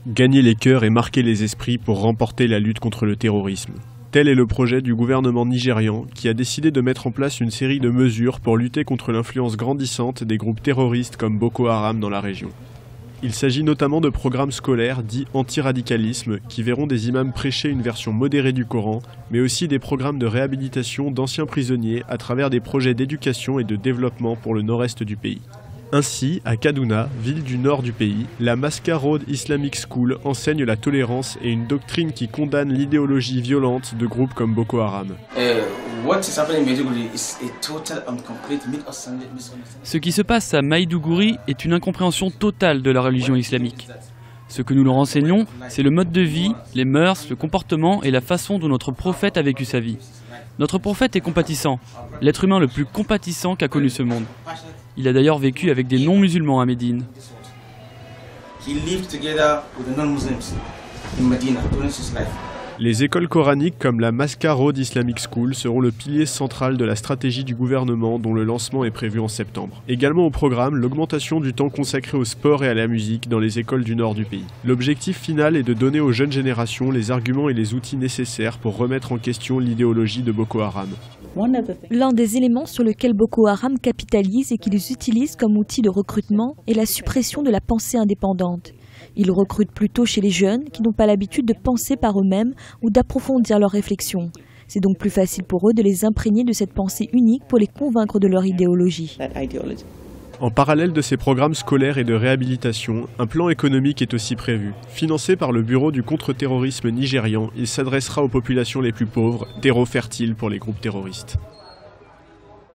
Gagner les cœurs et marquer les esprits pour remporter la lutte contre le terrorisme. Tel est le projet du gouvernement nigérian qui a décidé de mettre en place une série de mesures pour lutter contre l'influence grandissante des groupes terroristes comme Boko Haram dans la région. Il s'agit notamment de programmes scolaires dits anti-radicalisme qui verront des imams prêcher une version modérée du Coran, mais aussi des programmes de réhabilitation d'anciens prisonniers à travers des projets d'éducation et de développement pour le nord-est du pays. Ainsi, à Kaduna, ville du nord du pays, la Masca Road Islamic School enseigne la tolérance et une doctrine qui condamne l'idéologie violente de groupes comme Boko Haram. Ce qui se passe à Maïdougouri est une incompréhension totale de la religion islamique. Ce que nous leur enseignons, c'est le mode de vie, les mœurs, le comportement et la façon dont notre prophète a vécu sa vie. Notre prophète est compatissant, l'être humain le plus compatissant qu'a connu ce monde. Il a d'ailleurs vécu avec des non-musulmans à Médine. Les écoles coraniques comme la Masca Road Islamic School seront le pilier central de la stratégie du gouvernement dont le lancement est prévu en septembre. Également au programme, l'augmentation du temps consacré au sport et à la musique dans les écoles du nord du pays. L'objectif final est de donner aux jeunes générations les arguments et les outils nécessaires pour remettre en question l'idéologie de Boko Haram. L'un des éléments sur lequel Boko Haram capitalise et qu'ils utilisent comme outil de recrutement est la suppression de la pensée indépendante. Ils recrutent plutôt chez les jeunes qui n'ont pas l'habitude de penser par eux-mêmes ou d'approfondir leurs réflexions. C'est donc plus facile pour eux de les imprégner de cette pensée unique pour les convaincre de leur idéologie. En parallèle de ces programmes scolaires et de réhabilitation, un plan économique est aussi prévu. Financé par le Bureau du contre-terrorisme nigérian, il s'adressera aux populations les plus pauvres, terreau fertile pour les groupes terroristes.